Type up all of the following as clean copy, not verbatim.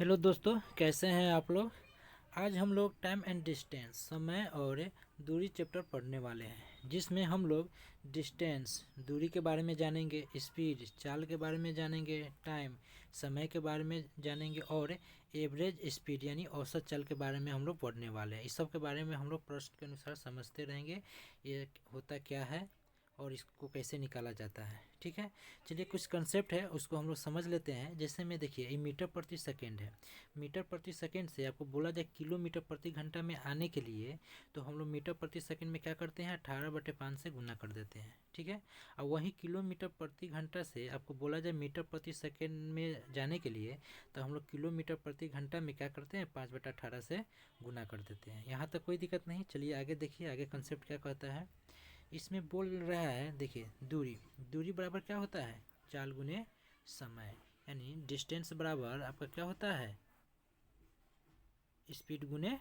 Hello दोस्तों, कैसे हैं आप लोग। आज हम लोग टाइम एंड डिस्टेंस समय और दूरी चैप्टर पढ़ने वाले हैं, जिसमें हम लोग डिस्टेंस दूरी के बारे में जानेंगे, स्पीड चाल के बारे में जानेंगे, टाइम समय के बारे में जानेंगे और एवरेज स्पीड यानी औसत चाल के बारे में हम लोग पढ़ने वाले हैं। इस सब के बारे में हम लोग प्रश्न के अनुसार समझते रहेंगे ये होता क्या है और इसको कैसे निकाला जाता है। ठीक है, चलिए कुछ कंसेप्ट है उसको हम लोग समझ लेते हैं। जैसे में देखिए, ये मीटर प्रति सेकेंड है। मीटर प्रति सेकेंड से आपको बोला जाए किलोमीटर प्रति घंटा में आने के लिए, तो हम लोग मीटर प्रति सेकेंड में क्या करते हैं, 18/5 से गुना कर देते हैं। ठीक है, और वहीं किलोमीटर प्रति घंटा से आपको बोला जाए मीटर प्रति सेकेंड में जाने के लिए, तो हम लोग किलोमीटर प्रति घंटा में क्या करते हैं, 5/18 से गुना कर देते हैं। यहाँ तक कोई दिक्कत नहीं। चलिए आगे देखिए, आगे कंसेप्ट क्या कहता है। इसमें बोल रहा है, देखिए दूरी दूरी बराबर क्या होता है, चाल गुने समय, यानी डिस्टेंस बराबर आपका क्या होता है, स्पीड गुने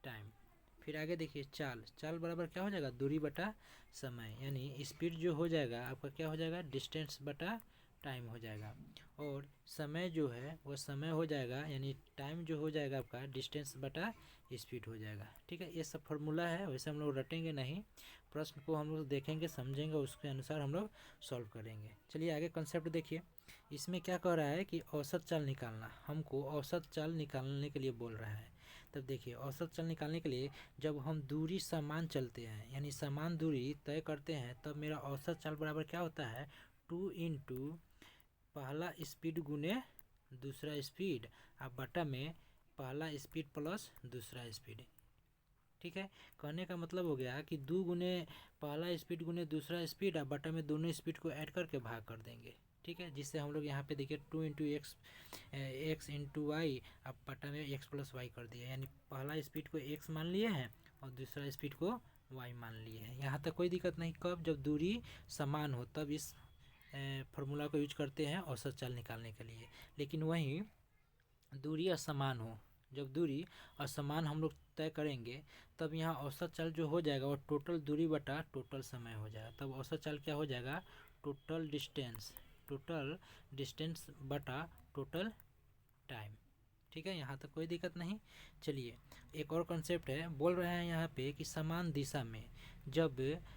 टाइम। फिर आगे देखिए, चाल चाल बराबर क्या हो जाएगा, दूरी बटा समय, यानी स्पीड जो हो जाएगा आपका क्या हो जाएगा, डिस्टेंस बटा टाइम हो जाएगा। और समय जो है वो समय हो जाएगा, यानी टाइम जो हो जाएगा आपका डिस्टेंस बटा स्पीड हो जाएगा। ठीक है, ये सब फार्मूला है, वैसे हम लोग रटेंगे नहीं, प्रश्न को हम लोग देखेंगे समझेंगे, उसके अनुसार हम लोग सॉल्व करेंगे। चलिए आगे कंसेप्ट देखिए। इसमें क्या कह रहा है कि औसत चाल निकालना, हमको औसत चाल निकालने के लिए बोल रहा है। तब देखिए, औसत चाल निकालने के लिए जब हम दूरी समान चलते हैं, यानी समान दूरी तय करते हैं, तब मेरा औसत चाल बराबर क्या होता है, 2 पहला स्पीड गुने दूसरा स्पीड, अब बटा में पहला स्पीड प्लस दूसरा स्पीड। ठीक है, कहने का मतलब हो गया कि 2 पहला स्पीड गुने दूसरा स्पीड, अब बटा में दोनों स्पीड को ऐड करके भाग कर देंगे। ठीक है, जिससे हम लोग यहाँ पे देखिए 2 x अब बटा में x+y कर दिया, यानी पहला स्पीड को x मान लिए हैं और दूसरा स्पीड को y मान लिए हैं। यहाँ तक कोई दिक्कत नहीं। कब, जब दूरी समान हो तब इस फार्मूला को यूज करते हैं औसत चाल निकालने के लिए। लेकिन वहीं दूरी असमान हो, जब दूरी असमान हम लोग तय करेंगे, तब यहाँ औसत चाल जो हो जाएगा वो टोटल दूरी बटा टोटल समय हो जाएगा। तब औसत चाल क्या हो जाएगा, टोटल डिस्टेंस बटा टोटल टाइम। ठीक है, यहाँ तक कोई दिक्कत नहीं। चलिए एक और कंसेप्ट है, बोल रहे हैं यहाँ पे कि समान दिशा में, जब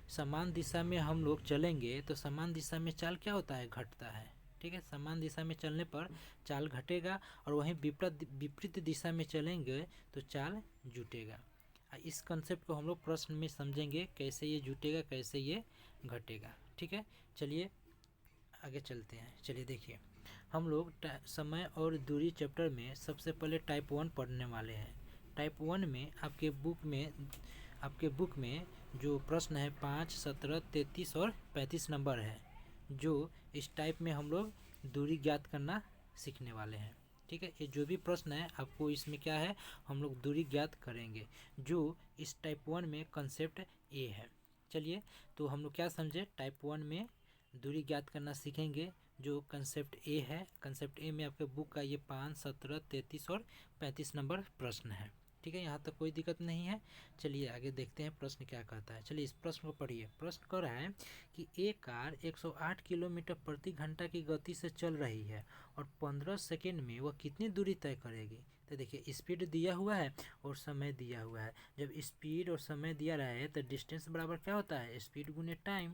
समान दिशा में हम लोग चलेंगे तो समान दिशा में चाल क्या होता है, घटता है। ठीक है, समान दिशा में चलने पर चाल घटेगा, और वहीं विपरीत दिशा में चलेंगे तो चाल जुटेगा। इस कंसेप्ट को हम लोग प्रश्न में समझेंगे, कैसे ये जुटेगा कैसे ये घटेगा। ठीक है, चलिए आगे चलते हैं। चलिए देखिए, हम लोग समय और दूरी चैप्टर में सबसे पहले टाइप 1 पढ़ने वाले हैं। टाइप 1 में आपके बुक में जो प्रश्न है 5, 17, 33 और 35 नंबर है, जो इस टाइप में हम लोग दूरी ज्ञात करना सीखने वाले हैं। ठीक है, ये जो भी प्रश्न है आपको इसमें क्या है, हम लोग दूरी ज्ञात करेंगे, जो इस टाइप 1 में कंसेप्ट ए है। चलिए, तो हम लोग क्या समझे, टाइप 1 में दूरी ज्ञात करना सीखेंगे, जो कंसेप्ट ए है। कंसेप्ट ए में आपके बुक का ये 5, 17, 33 और 35 नंबर प्रश्न है। ठीक है, यहाँ तक कोई दिक्कत नहीं है। चलिए आगे देखते हैं प्रश्न क्या कहता है। चलिए इस प्रश्न को पढ़िए। प्रश्न कह रहा है कि एक कार 108 किलोमीटर प्रति घंटा की गति से चल रही है और 15 सेकेंड में वह कितनी दूरी तय करेगी। तो देखिए, स्पीड दिया हुआ है और समय दिया हुआ है। जब स्पीड और समय दिया रहा है तो डिस्टेंस बराबर क्या होता है, स्पीड गुने टाइम।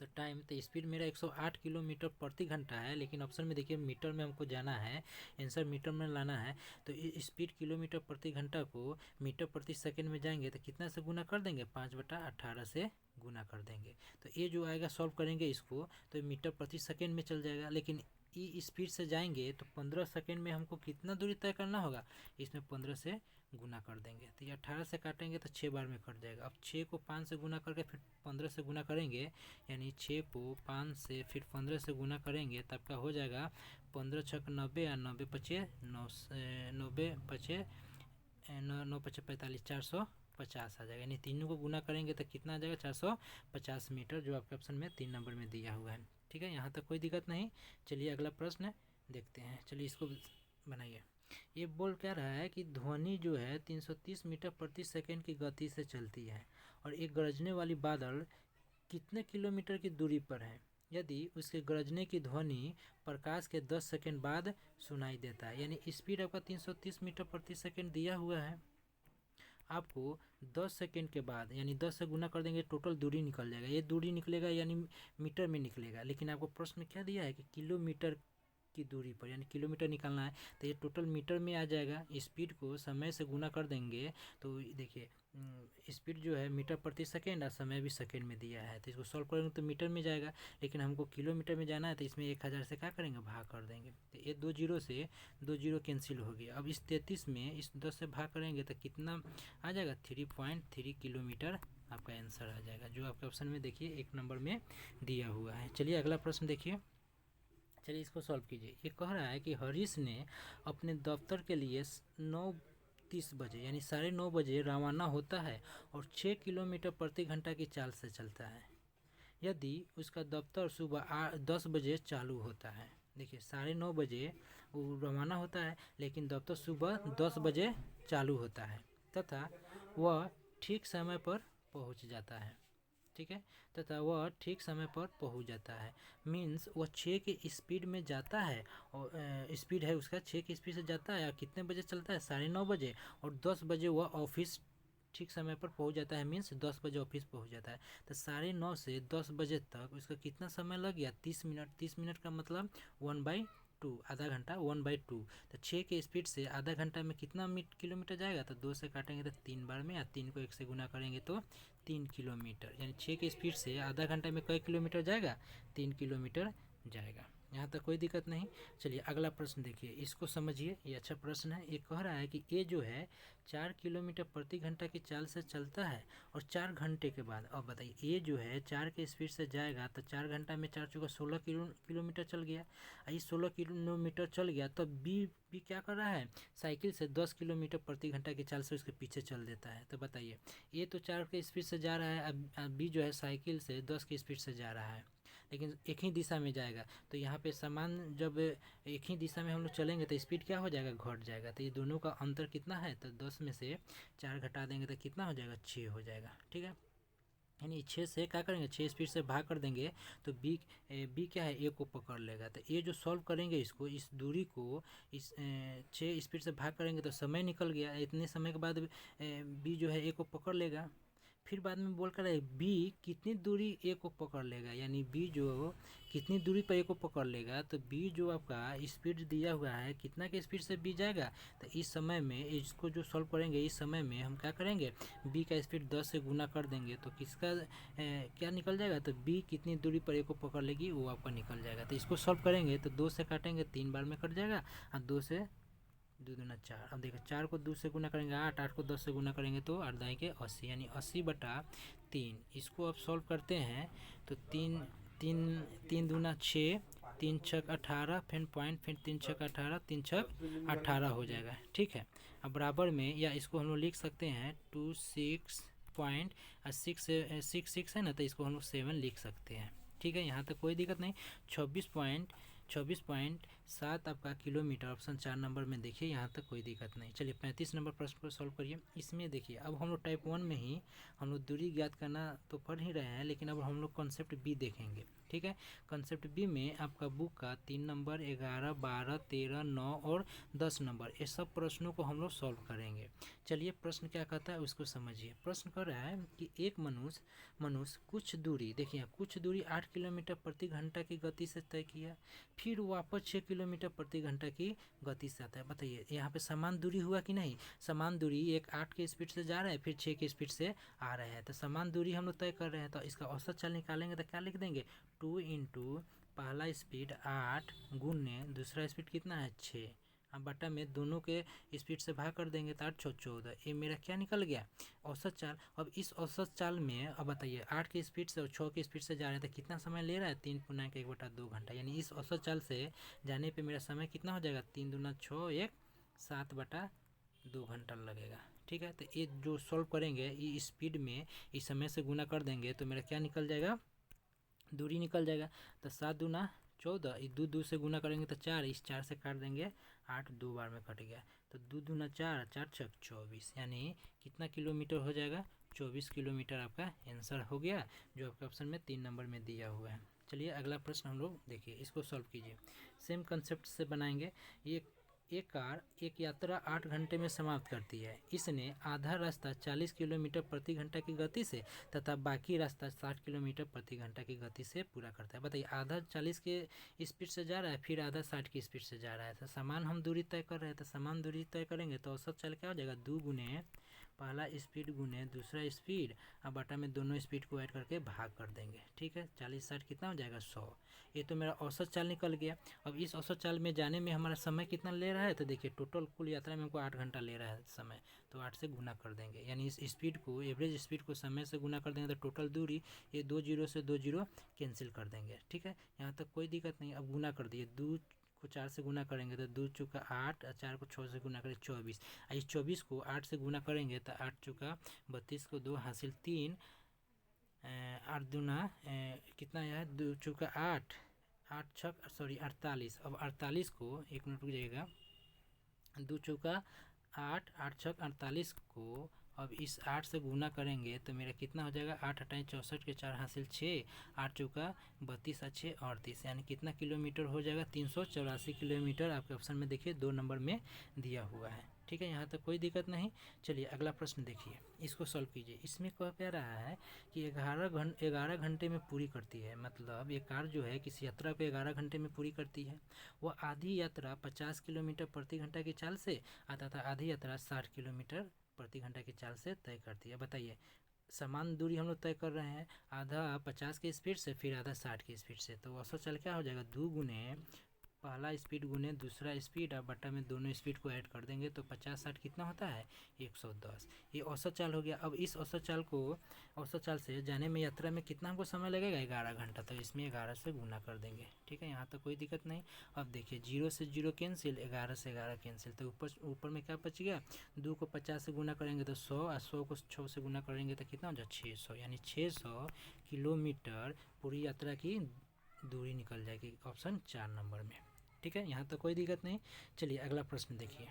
तो टाइम, तो स्पीड मेरा 108 किलोमीटर प्रति घंटा है, लेकिन ऑप्शन में देखिए मीटर में हमको जाना है, आंसर मीटर में लाना है। तो स्पीड किलोमीटर प्रति घंटा को मीटर प्रति सेकंड में जाएंगे तो कितना से गुना कर देंगे, 5/18 से गुना कर देंगे। तो ये जो आएगा सॉल्व करेंगे इसको तो मीटर प्रति सेकंड में चल जाएगा। लेकिन ई स्पीड से जाएंगे तो 15 सेकंड में हमको कितना दूरी तय करना होगा, इसमें 15 से गुना कर देंगे। तो ये 18 से काटेंगे तो 6 बार में कट जाएगा। अब 6 को 5 से गुना करके फिर 15 से गुना करेंगे, यानी 6 को 5 से फिर 15 से गुना करेंगे तब का हो जाएगा 15 छक 90 या 90 पचे 90 पचे 9 पचे 45, 450 आ जाएगा। यानी तीनों को गुना करेंगे तो कितना आ जाएगा, 450 मीटर, जो आपके ऑप्शन में 3 नंबर में दिया हुआ है। ठीक है, यहाँ तक कोई दिक्कत नहीं। चलिए अगला प्रश्न देखते हैं। चलिए इसको बनाइए। ये बोल क्या रहा है कि ध्वनि जो है 330 मीटर प्रति सेकंड की गति से चलती है और एक गरजने वाली बादल कितने किलोमीटर की दूरी पर है। यदि उसके गरजने की ध्वनि प्रकाश के 10 सेकंड बाद सुनाई देता है। यानी स्पीड आपका 330 मीटर प्रति सेकंड दिया हुआ है, आपको 10 सेकंड के बाद यानी 10 से गुना कर देंगे, टोटल दूरी निकल जाएगा। ये दूरी निकलेगा यानी मीटर में निकलेगा, लेकिन आपको प्रश्न में क्या दिया है कि किलोमीटर की दूरी पर, यानी किलोमीटर निकालना है, तो ये टोटल मीटर में आ जाएगा। स्पीड को समय से गुना कर देंगे तो देखिए स्पीड जो है मीटर प्रति सेकेंड और समय भी सेकेंड में दिया है, तो इसको सॉल्व करेंगे तो मीटर में जाएगा, लेकिन हमको किलोमीटर में जाना है तो इसमें 1000 से क्या करेंगे, भाग कर देंगे। तो ये 2 जीरो से 2 जीरो कैंसिल हो गया। अब इस 33 में इस 10 से भाग करेंगे तो कितना आ जाएगा, 3.3 किलोमीटर आपका आंसर आ जाएगा, जो आपके ऑप्शन में देखिए 1 नंबर में दिया हुआ है। चलिए अगला प्रश्न देखिए, चलिए इसको सॉल्व कीजिए। ये कह रहा है कि हरीश ने अपने दफ्तर के लिए 9:30 बजे यानी 9:30 बजे रवाना होता है और 6 किलोमीटर प्रति घंटा की चाल से चलता है। यदि उसका दफ्तर सुबह 10 बजे चालू होता है, देखिए 9:30 बजे वो रवाना होता है, लेकिन दफ्तर सुबह 10 बजे चालू होता है तथा वह ठीक समय पर पहुंच जाता है, ठीक है, तथा वह ठीक समय पर पहुंच जाता है। मीन्स वह 6 के स्पीड में जाता है, और स्पीड है उसका 6 की स्पीड से जाता है, और कितने बजे चलता है, 9:30 बजे, और 10 बजे वह ऑफिस ठीक समय पर पहुंच जाता है। मीन्स 10 बजे ऑफिस पहुंच जाता है, तो 9:30 से 10 बजे तक उसका कितना समय लग गया, 30 मिनट। 30 मिनट का मतलब 1/2, आधा घंटा 1/2। तो 6 के स्पीड से आधा घंटा में कितना किलोमीटर जाएगा, तो 2 से काटेंगे तो 3 बार में, या 3 को 1 से गुना करेंगे तो 3 किलोमीटर। यानी 6 के स्पीड से आधा घंटा में कई किलोमीटर जाएगा, 3 किलोमीटर जाएगा। यहाँ तक कोई दिक्कत नहीं। चलिए अगला प्रश्न देखिए, इसको समझिए, ये अच्छा प्रश्न है। ये कह रहा है कि ये जो है 4 किलोमीटर प्रति घंटा की चाल से चलता है और 4 घंटे के बाद, अब बताइए ये जो है 4 के स्पीड से जाएगा तो 4 घंटा में 4 चौका 16 किलोमीटर चल गया। ये 16 किलोमीटर चल गया तो बी क्या कर रहा है, साइकिल से 10 किलोमीटर प्रति घंटा की चाल से उसके पीछे चल देता है। तो बताइए ये तो 4 के स्पीड से जा रहा है, अब बी जो है साइकिल से 10 की स्पीड से जा रहा है, लेकिन एक ही दिशा में जाएगा। तो यहाँ पे समान जब एक ही दिशा में हम लोग चलेंगे तो स्पीड क्या हो जाएगा, घट जाएगा। तो ये दोनों का अंतर कितना है, तो 10 में से 4 घटा देंगे तो कितना हो जाएगा, 6 हो जाएगा, ठीक है। यानी 6 से क्या करेंगे, 6 स्पीड से भाग कर देंगे तो बी क्या है, ए को पकड़ लेगा। तो ये जो सॉल्व करेंगे इसको, इस दूरी को इस 6 स्पीड से भाग करेंगे तो समय निकल गया। इतने समय के बाद बी जो है ए को पकड़ लेगा। फिर बाद में बोल कर है बी कितनी दूरी ए को पकड़ लेगा, यानी बी जो कितनी दूरी पर ए को पकड़ लेगा, तो बी जो आपका स्पीड दिया हुआ है कितना के स्पीड से बी जाएगा, तो इस समय में इसको जो सॉल्व करेंगे इस समय में हम क्या करेंगे, बी का स्पीड 10 से गुना कर देंगे तो किसका क्या निकल जाएगा, तो बी कितनी दूरी पर ए को पकड़ लेगी वो आपका निकल जाएगा। तो इसको सॉल्व करेंगे तो 2 से काटेंगे 3 बार में कट जाएगा, और 2 से 2 दूना 4। अब देखो 4 को 2 से गुना करेंगे 8, 8 को 10 से गुना करेंगे तो 8 दाई के 80, यानी 80/3। इसको अब सॉल्व करते हैं तो 3 3 3 दूना 6, 3 छक 18, फिर पॉइंट, फिर 3 छक 18, 3 छक 18 हो जाएगा, ठीक है। अब बराबर में, या इसको हम लोग लिख सकते हैं 26 पॉइंट 6 है ना, तो इसको हम लोग 7 लिख सकते हैं, ठीक है। यहाँ तक कोई दिक्कत नहीं। 26.7 आपका किलोमीटर, ऑप्शन 4 नंबर में देखिए, यहाँ तक कोई दिक्कत नहीं। चलिए 35 नंबर प्रश्न को सॉल्व करिए। इसमें देखिए अब हम लोग टाइप 1 में ही हम लोग दूरी ज्ञात करना तो पढ़ ही रहे हैं, लेकिन अब हम लोग कॉन्सेप्ट बी देखेंगे, ठीक है। कॉन्सेप्ट बी में आपका बुक का 3 नंबर, 11, 12, 13, 9 और 10 नंबर, ये सब प्रश्नों को हम लोग सॉल्व करेंगे। चलिए प्रश्न क्या कहता है उसको समझिए। प्रश्न कर रहा है कि एक मनुष्य कुछ दूरी, देखिए कुछ दूरी 8 किलोमीटर प्रति घंटा की गति से तय किया, फिर वापस 6 किलोमीटर प्रति घंटा की गति से आता है। बताइए यहाँ पे समान दूरी हुआ कि नहीं, समान दूरी, एक 8 के स्पीड से जा रहा है, फिर 6 के स्पीड से आ रहे हैं, तो समान दूरी हम लोग तय कर रहे हैं। तो इसका औसत चाल निकालेंगे तो क्या लिख देंगे, 2 इंटू पहला स्पीड 8 गुने दूसरा स्पीड कितना है 6, अब बटा में दोनों के स्पीड से भाग कर देंगे तो 8 6 14, ये मेरा क्या निकल गया, औसत चाल। अब इस औसत चाल में अब बताइए 8 की स्पीड से और 6 की स्पीड से जा रहे हैं तो कितना समय ले रहा है, 3 गुना के 1/2 घंटा, यानी इस औसत चाल से जाने पे मेरा समय कितना हो जाएगा, 3 दूना 6, 1 7/2 घंटा लगेगा, ठीक है। तो ये जो सॉल्व करेंगे ये स्पीड में इस समय से गुना कर देंगे तो मेरा क्या निकल जाएगा, दूरी निकल जाएगा। तो 7 दूना 14, इस 2 से गुना करेंगे तो 4, इस 4 से काट देंगे 8, 2 बार में कट गया, तो 2 दूना 4, 4 छक 24, यानी कितना किलोमीटर हो जाएगा, 24 किलोमीटर आपका आंसर हो गया, जो आपके ऑप्शन में 3 नंबर में दिया हुआ है। चलिए अगला प्रश्न हम लोग देखिए, इसको सॉल्व कीजिए। सेम कंसेप्ट से बनाएंगे। ये एक कार एक यात्रा 8 घंटे में समाप्त करती है। इसने आधा रास्ता 40 किलोमीटर प्रति घंटा की गति से तथा बाकी रास्ता 60 किलोमीटर प्रति घंटा की गति से पूरा करता है। बताइए, आधा 40 के स्पीड से जा रहा है, फिर आधा 60 की स्पीड से जा रहा है। तो समान हम दूरी तय कर रहे हैं, तो समान दूरी तय करेंगे तो औसत चल क्या हो जाएगा, 2 गुने पहला स्पीड गुने दूसरा स्पीड, अब बटा में दोनों स्पीड को ऐड करके भाग कर देंगे। ठीक है, 40 60 कितना हो जाएगा, 100। ये तो मेरा औसत चाल निकल गया। अब इस औसत चाल में जाने में हमारा समय कितना ले रहा है, तो देखिए टोटल कुल यात्रा में हमको 8 घंटा ले रहा है समय, तो 8 से गुना कर देंगे। यानी इस स्पीड को, एवरेज स्पीड को समय से गुना कर देंगे तो टोटल दूरी, ये 2 जीरो से 2 जीरो कैंसिल कर देंगे। ठीक है, यहाँ तक कोई दिक्कत नहीं। अब गुना कर दिए, 2 को 4 से गुना करेंगे तो 2 चौका 8, 4 को 6 से गुना करें 24। इस 24 को 8 से गुना करेंगे तो 8 चौका 32 को 2 हासिल 3, 8 दूना कितना है, 2 चौका 8, 8 छक सॉरी 48। अब 48 को, एक मिनट रुक जाइएगा, 2 चौका 8, 8 छक 48 को अब इस 8 से गुना करेंगे तो मेरा कितना हो जाएगा, 8 अट्ठाईस 64 के 4 हासिल 6, 8 चौका 32 और 6 38, यानी कितना किलोमीटर हो जाएगा, 384 किलोमीटर। आपके ऑप्शन में देखिए 2 नंबर में दिया हुआ है। ठीक है, यहाँ तक कोई दिक्कत नहीं। चलिए अगला प्रश्न देखिए, इसको सॉल्व कीजिए। इसमें कह रहा है कि 11 घंटे में पूरी करती है। मतलब ये कार जो है किसी यात्रा को 11 घंटे में पूरी करती है। वह आधी यात्रा 50 किलोमीटर प्रति घंटा की चाल से तथा आधी यात्रा 60 किलोमीटर प्रति घंटा की चाल से तय करती है। बताइए, समान दूरी हम लोग तय कर रहे हैं, आधा 50 की स्पीड से फिर आधा 60 की स्पीड से, तो औसत चाल क्या हो जाएगा, 2 गुने पहला स्पीड गुने दूसरा स्पीड, अब बटा में दोनों स्पीड को ऐड कर देंगे तो 50 60 कितना होता है, 110। ये औसत चाल हो गया। अब इस औसत चाल से जाने में यात्रा में कितना हमको समय लगेगा, 11 घंटा, तो इसमें 11 से गुना कर देंगे। ठीक है, यहाँ तक कोई दिक्कत नहीं। अब देखिए 0 से 0 कैंसिल, 11 से 11 कैंसिल, तो ऊपर में क्या बच गया, 2 को 50 से गुना करेंगे तो 100, और 100 को 6 से गुना करेंगे तो कितना हो जाए, 600। यानी 600 किलोमीटर पूरी यात्रा की दूरी निकल जाएगी, ऑप्शन 4 नंबर में। ठीक है, यहाँ तक कोई दिक्कत नहीं। चलिए अगला प्रश्न देखिए।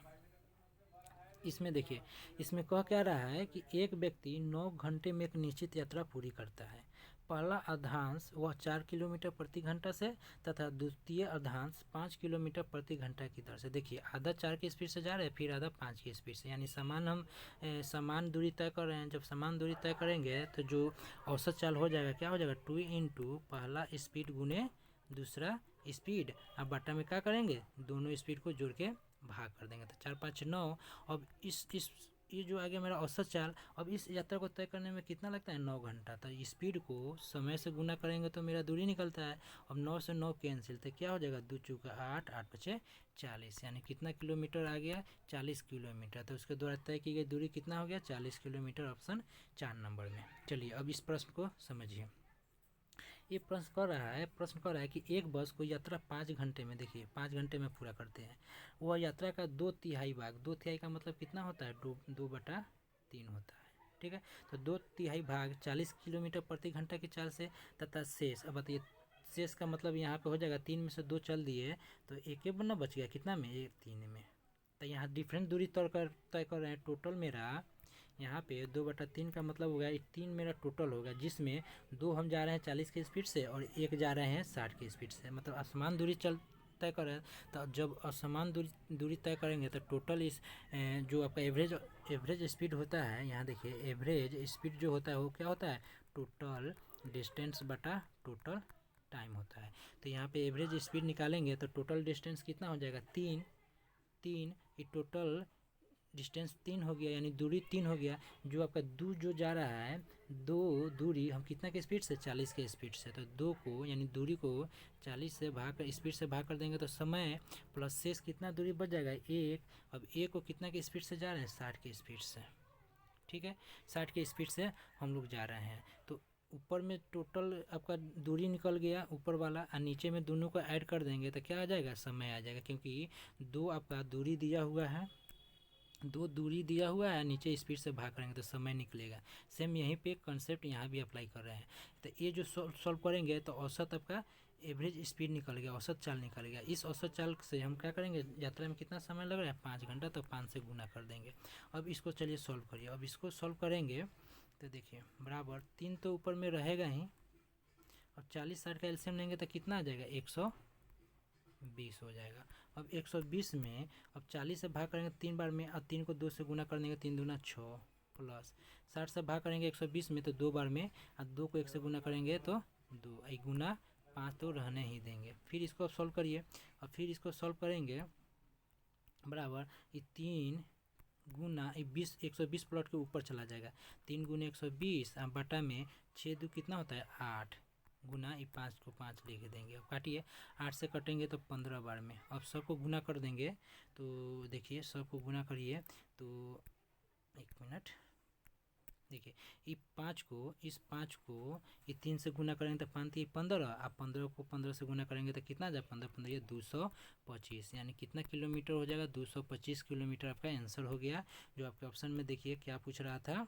इसमें देखिए, इसमें कह क्या रहा है कि एक व्यक्ति 9 घंटे में एक निश्चित यात्रा पूरी करता है। पहला अर्धांश वह 4 किलोमीटर प्रति घंटा से तथा द्वितीय अर्धांश 5 किलोमीटर प्रति घंटा की दर से। देखिए आधा 4 की स्पीड से जा रहे हैं, फिर आधा 5 की स्पीड से, यानी समान दूरी तय कर रहे हैं। जब समान दूरी तय करेंगे तो जो औसत चाल हो जाएगा, क्या हो जाएगा, 2 इंटू पहला स्पीड गुने दूसरा स्पीड, अब बटा में क्या करेंगे, दोनों स्पीड को जोड़ के भाग कर देंगे तो 4 5 9। अब इस ये जो आगे मेरा औसत चाल, अब इस यात्रा को तय करने में कितना लगता है, 9 घंटा। तो स्पीड को समय से गुना करेंगे तो मेरा दूरी निकलता है। अब 9 से 9 कैंसिल, तो क्या हो जाएगा, 2 चौका 8, 8 पचे 40, यानी कितना किलोमीटर आ गया, 40 किलोमीटर। तो उसके द्वारा तय की गई दूरी कितना हो गया, 40 किलोमीटर, ऑप्शन 4 नंबर में। चलिए अब इस प्रश्न को समझिए। ये प्रश्न कह रहा है कि एक बस को यात्रा 5 घंटे में, देखिए 5 घंटे में पूरा करते हैं। वह यात्रा का 2/3 भाग, 2/3 का मतलब कितना होता है, 2/3 होता है। ठीक है, तो 2/3 भाग 40 किलोमीटर प्रति घंटा की चाल से तथा शेष, अब बताइए शेष का मतलब यहाँ पे हो जाएगा, 3 में से 2 चल दिए तो एक बना बच गया, कितना में, 3 में। तो यहाँ डिफरेंट दूरी तय कर रहे हैं। टोटल मेरा यहाँ पे 2/3 का मतलब हो गया, 3 मेरा टोटल होगा, जिसमें 2 हम जा रहे हैं 40 की स्पीड से और 1 जा रहे हैं 60 की स्पीड से। मतलब असमान दूरी तय कर रहे हैं। तो जब असमान दूरी तय करेंगे तो टोटल इस जो आपका एवरेज स्पीड होता है, यहाँ देखिए एवरेज स्पीड जो होता है वो क्या होता है, टोटल डिस्टेंस बटा टोटल टाइम होता है। तो यहाँ पे एवरेज स्पीड निकालेंगे तो टोटल डिस्टेंस कितना हो जाएगा, 3 ये टोटल डिस्टेंस 3 हो गया, यानी दूरी 3 हो गया। जो आपका जो जा रहा है, दूरी हम कितना के स्पीड से, 40 के स्पीड से, तो 2 को यानी दूरी को 40 से भाग कर स्पीड से भाग कर देंगे तो समय प्लस शेष कितना दूरी बच जाएगा, 1। अब 1 को कितना के स्पीड से जा रहे हैं, 60 के स्पीड से। ठीक है, 60 के स्पीड से हम लोग जा रहे हैं। तो ऊपर में टोटल आपका दूरी निकल गया ऊपर वाला, और नीचे में दोनों को ऐड कर देंगे तो क्या आ जाएगा, समय आ जाएगा। क्योंकि 2 आपका दूरी दिया हुआ है, 2 दूरी दिया हुआ है, नीचे स्पीड से भाग करेंगे तो समय निकलेगा। सेम यहीं पे कंसेप्ट यहाँ भी अप्लाई कर रहे हैं। तो ये जो सॉल्व करेंगे तो औसत आपका एवरेज स्पीड निकल गया, औसत चाल निकल गया। इस औसत चाल से हम क्या करेंगे, यात्रा में कितना समय लग रहा है, 5 घंटा, तो 5 से गुना कर देंगे। अब इसको चलिए सॉल्व करिए। अब इसको सॉल्व करेंगे तो देखिए बराबर 3 तो ऊपर में रहेगा ही, अब 40-60 का एलसीएम लेंगे तो कितना आ जाएगा 120 हो जाएगा। अब 120 में अब 40 से भाग करेंगे 3 बार में, अब 3 को 2 से गुना कर देंगे, 3 दूना 6 प्लस 60 से भाग करेंगे 120 में तो 2 बार में, और 2 को 1 से गुना करेंगे तो 2 गुना 5 तो रहने ही देंगे। फिर इसको अब सॉल्व करिए, और फिर इसको सॉल्व करेंगे बराबर ये 3 गुना 120 प्लॉट के ऊपर चला जाएगा, 3 गुना 120 बटा में 6 दो कितना होता है 8 गुना 5 को 5 लिख देंगे। अब काटिए, 8 से कटेंगे तो 15 बार में, अब सबको गुना कर देंगे तो देखिए सबको गुना करिए तो 1 मिनट, देखिए इस 5 को ये 3 से गुना करेंगे तो 5 15, आप 15 को 15 से गुना करेंगे तो कितना जाए 15 15 ये 225, यानी कितना किलोमीटर हो जाएगा 225 किलोमीटर आपका आंसर हो गया। जो आपके ऑप्शन में देखिए क्या पूछ रहा था,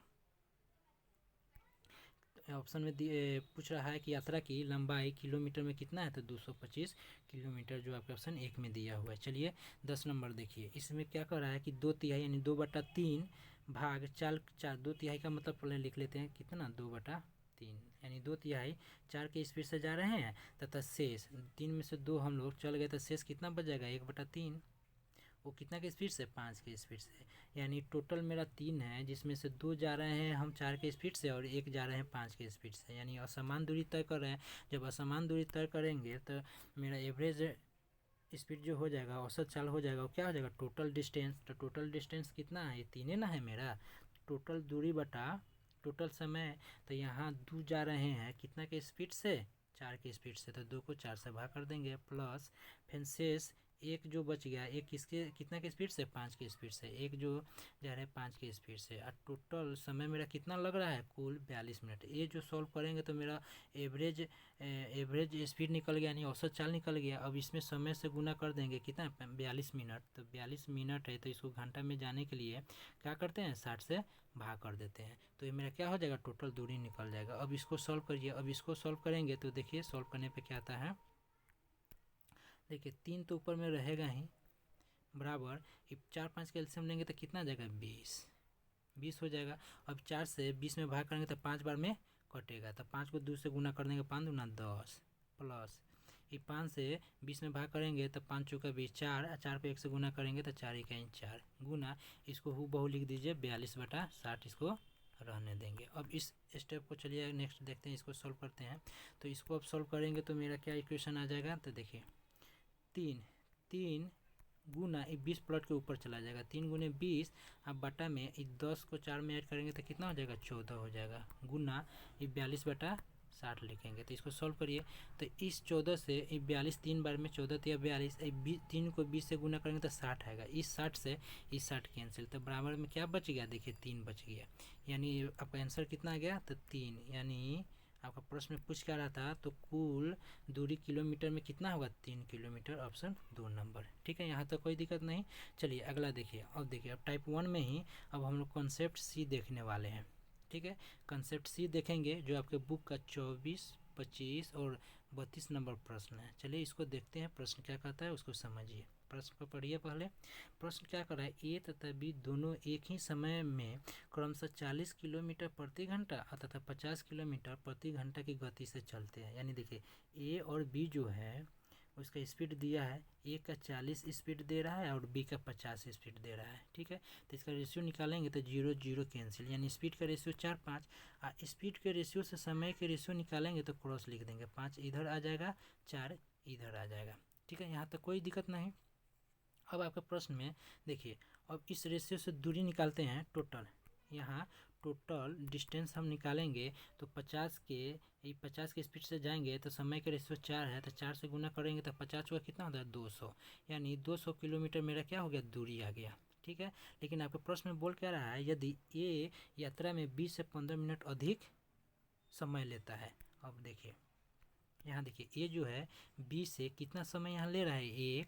ऑप्शन में पूछ रहा है कि यात्रा की लंबाई किलोमीटर में कितना है तो 225 किलोमीटर, जो आपके ऑप्शन 1 में दिया हुआ है। चलिए 10 नंबर देखिए, इसमें क्या कर रहा है कि 2/3 यानी 2/3 भाग 4 2/3 का मतलब पहले लिख लेते हैं कितना 2/3 यानी 2/3 4 के स्पीड से जा रहे हैं तथा शेष 3 में से 2 हम लोग चल गए तो शेष कितना बच जाएगा 1/3, वो कितना के स्पीड से 5 के स्पीड से, यानी टोटल मेरा 3 है जिसमें से 2 जा रहे हैं हम 4 के स्पीड से और 1 जा रहे हैं 5 के स्पीड से, यानी असमान दूरी तय कर रहे हैं। जब असमान दूरी तय करेंगे तो मेरा एवरेज स्पीड जो हो जाएगा औसत चाल हो जाएगा, वो क्या हो जाएगा टोटल डिस्टेंस। तो टोटल डिस्टेंस कितना है, 3 ना है मेरा, टोटल दूरी बटा टोटल समय, तो यहाँ 2 जा रहे हैं कितना के स्पीड से 4 के स्पीड से, तो 2 को 4 से भाग कर देंगे प्लस फिर शेष 1 जो बच गया, 1 किसके कितना के स्पीड से 5 के स्पीड से, 1 जो जा रहा है 5 के स्पीड से, और टोटल समय मेरा कितना लग रहा है कुल 42 मिनट। ये जो सॉल्व करेंगे तो मेरा एवरेज स्पीड निकल गया यानी औसत चाल निकल गया। अब इसमें समय से गुना कर देंगे कितना 42 मिनट, तो 42 मिनट है तो इसको घंटा में जाने के लिए क्या करते हैं 60 से भाग कर देते हैं, तो ये मेरा क्या हो जाएगा टोटल दूरी निकल जाएगा। अब इसको सॉल्व करिए, अब इसको सॉल्व करेंगे तो देखिए सॉल्व करने पे क्या आता है, देखिए 3 तो ऊपर में रहेगा ही बराबर 4 5 का एलसीएम लेंगे तो कितना आ जाएगा 20 हो जाएगा। अब 4 से 20 में भाग करेंगे तो 5 बार में कटेगा, तो 5 को 2 से गुना कर देंगे 5 दूना 10 प्लस ये 5 से 20 में भाग करेंगे तो 5 चौका 20 4, 4 को 1 से गुना करेंगे तो 4 1 4 गुना इसको हूबहू लिख दीजिए 42/60, इसको रहने देंगे। अब इस स्टेप को चलिए नेक्स्ट देखते हैं, इसको सॉल्व करते हैं। तो इसको अब सॉल्व करेंगे तो मेरा क्या इक्वेशन आ जाएगा, तो देखिए 3 गुना 20 प्लॉट के ऊपर चला जाएगा, 3 गुने 20 अब बटा में 10 को 4 में ऐड करेंगे तो कितना हो जाएगा 14 हो जाएगा, गुना 42/60 लिखेंगे। तो इसको सॉल्व करिए, तो इस 14 से 42 3 बार में 14 या 42, 3 को 20 से गुना करेंगे तो 60 आएगा, इस 60 से इस 60 कैंसिल, तो बराबर में क्या बच गया देखिए 3 बच गया, यानी आपका आंसर कितना आ गया तो 3, यानी आपका प्रश्न में पूछ क्या रहा था तो कुल दूरी किलोमीटर में कितना होगा 3 किलोमीटर, ऑप्शन 2 नंबर। ठीक है, यहाँ तक कोई दिक्कत नहीं। चलिए अगला देखिए, अब देखिए अब टाइप 1 में ही अब हम लोग कॉन्सेप्ट सी देखने वाले हैं। ठीक है, कॉन्सेप्ट सी देखेंगे जो आपके बुक का 24 25 और 32 नंबर प्रश्न है। चलिए इसको देखते हैं प्रश्न क्या कहता है उसको समझिए, प्रश्न को पढ़िए पहले। प्रश्न क्या कर रहा है, ए तथा बी दोनों एक ही समय में क्रमशः 40 किलोमीटर प्रति घंटा तथा 50 किलोमीटर प्रति घंटा की गति से चलते हैं। यानी देखिए ए और बी जो है उसका स्पीड दिया है, ए का 40 स्पीड दे रहा है और बी का 50 स्पीड दे रहा है। ठीक है, तो इसका रेशियो निकालेंगे तो 0 0 कैंसिल, यानी स्पीड का रेशियो 4 5, स्पीड के रेशियो से समय के रेशियो निकालेंगे तो क्रॉस लिख देंगे, 5 इधर आ जाएगा 4 इधर आ जाएगा। ठीक है, यहाँ तक कोई दिक्कत नहीं। अब आपके प्रश्न में देखिए, अब इस रेशियो से दूरी निकालते हैं टोटल, यहाँ टोटल डिस्टेंस हम निकालेंगे तो 50 के स्पीड से जाएंगे तो समय का रेशियो 4 है, तो 4 से गुना करेंगे तो 50 का कितना होता है 200, यानी 200 किलोमीटर मेरा क्या हो गया दूरी आ गया। ठीक है, लेकिन आपके प्रश्न में बोल क्या रहा है, यदि ये यात्रा में 20 से 15 मिनट अधिक समय लेता है। अब देखिए यहाँ देखिए ये जो है 20 से कितना समय यहाँ ले रहा है, एक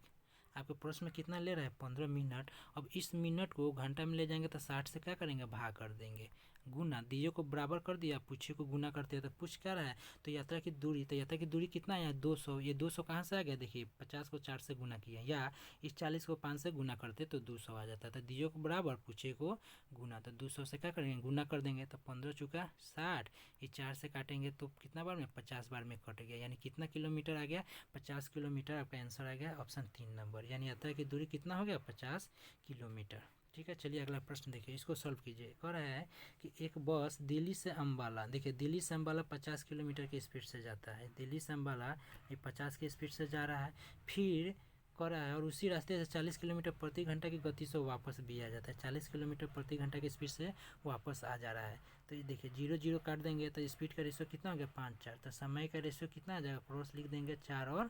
आपके प्रश्न में कितना ले रहा है 15 मिनट। अब इस मिनट को घंटा में ले जाएंगे तो 60 से क्या करेंगे भाग कर देंगे, गुना, दिए को बराबर कर दिया, पूछे को गुना करते हैं तो पूछ क्या रहा है, तो यात्रा की दूरी, तो यात्रा की दूरी कितना है, 200, ये 200 कहाँ से आ गया, देखिए 50 को 4 से गुना किया, या इस 40 को 5 से गुना करते तो 200 आ जाता, तो दिए को बराबर पूछे को गुना, तो 200 से क्या करेंगे, गुना कर देंगे, तो 15 चुका 60, ये 4 से काटेंगे तो कितना बार में, 50 बार में कट गया, यानी कितना किलोमीटर आ गया, 50 किलोमीटर आपका आंसर आ गया ऑप्शन 3 नंबर, यानी यात्रा की दूरी कितना हो गया, 50 किलोमीटर। ठीक है, चलिए अगला प्रश्न देखिए, इसको सॉल्व कीजिए। कह रहा है कि एक बस दिल्ली से अम्बाला, देखिए दिल्ली से अम्बाला 50 किलोमीटर की स्पीड से जाता है, दिल्ली से अम्बाला ये 50 की स्पीड से जा रहा है, फिर कह रहा है और उसी रास्ते से 40 किलोमीटर प्रति घंटा की गति से वापस भी आ जाता है, 40 किलोमीटर प्रति घंटा की स्पीड से वापस आ जा रहा है। तो ये देखिए 0 0 काट देंगे तो स्पीड का रेशियो कितना हो गया, 5 4, तो समय का रेशियो कितना आ जाएगा, क्रॉस लिख देंगे 4 और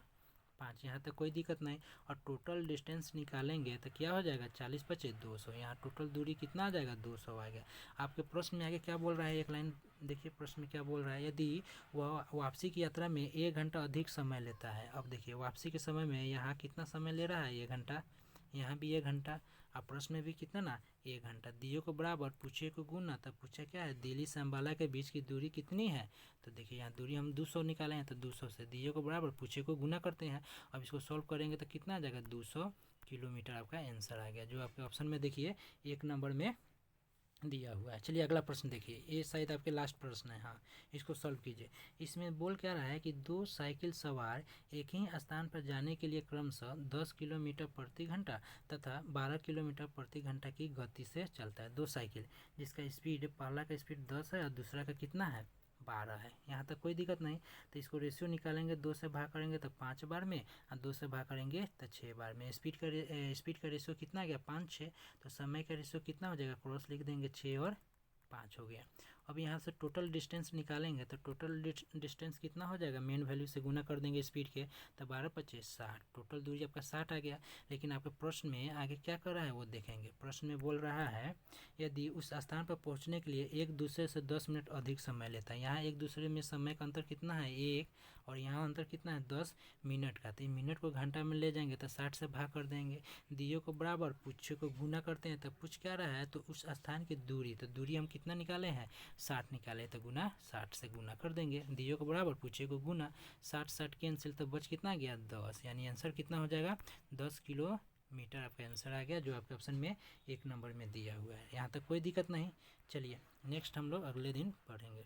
5, यहाँ तक कोई दिक्कत नहीं। और टोटल डिस्टेंस निकालेंगे तो क्या हो जाएगा, 40 बचे 200, यहाँ टोटल दूरी कितना आ जाएगा, 200 आएगा। आपके प्रश्न में आगे क्या बोल रहा है, एक लाइन देखिए प्रश्न में क्या बोल रहा है, यदि वह वापसी की यात्रा में 1 घंटा अधिक समय लेता है। अब देखिए वापसी के समय में यहाँ कितना समय ले रहा है, 1 घंटा, यहाँ भी 1 घंटा, और प्रश्न में भी कितना ना 1 घंटा, दियो को बराबर पूछे को गुना, तब पूछा क्या है, दिल्ली से अम्बाला के बीच की दूरी कितनी है, तो देखिए यहाँ दूरी हम 200 निकाले हैं, तो 200 से दियो को बराबर पूछे को गुना करते हैं। अब इसको सॉल्व करेंगे तो कितना आ जाएगा, 200 किलोमीटर आपका आंसर आ गया, जो आपके ऑप्शन में देखिए 1 नंबर में दिया हुआ है। चलिए अगला प्रश्न देखिए, ये शायद आपके लास्ट प्रश्न है, हाँ इसको सॉल्व कीजिए। इसमें बोल क्या रहा है कि 2 साइकिल सवार एक ही स्थान पर जाने के लिए क्रमशः 10 किलोमीटर प्रति घंटा तथा 12 किलोमीटर प्रति घंटा की गति से चलता है। 2 साइकिल जिसका स्पीड, पहला का स्पीड 10 है और दूसरा का कितना है, 12 है, यहाँ तक कोई दिक्कत नहीं। तो इसको रेशियो निकालेंगे, 2 से भाग करेंगे तो 5 बार में, और 2 से भाग करेंगे तो 6 बार में। स्पीड का रेशियो कितना आ गया, 5 6, तो समय का रेशियो कितना हो जाएगा, क्रॉस लिख देंगे 6 और 5 हो गया। अब यहाँ से टोटल डिस्टेंस निकालेंगे तो टोटल डिस्टेंस कितना हो जाएगा, मेन वैल्यू से गुना कर देंगे स्पीड के, तो 12 25 60, टोटल दूरी आपका 60 आ गया। लेकिन आपके प्रश्न में आगे क्या कर रहा है वो देखेंगे। प्रश्न में बोल रहा है यदि उस स्थान पर पहुँचने के लिए एक दूसरे से 10 मिनट अधिक समय लेता है, यहाँ एक दूसरे में समय का अंतर कितना है 1, और यहाँ अंतर कितना है 10 मिनट का, तो मिनट को घंटा में ले जाएंगे तो 60 से भाग कर देंगे, दियो को बराबर पूछे को गुना करते हैं, तो पूछ क्या रहा है, तो उस स्थान की दूरी, तो दूरी हम कितना निकाले हैं 60 निकाले, तो गुना 60 से गुना कर देंगे, दियो को बराबर पूछे को गुना, 60 60 कैंसिल, तो बच कितना गया 10, यानी आंसर कितना हो जाएगा 10 किलोमीटर आपका आंसर आ गया, जो आपके ऑप्शन में 1 नंबर में दिया हुआ है। यहाँ तक कोई दिक्कत नहीं। चलिए नेक्स्ट हम लोग अगले दिन पढ़ेंगे।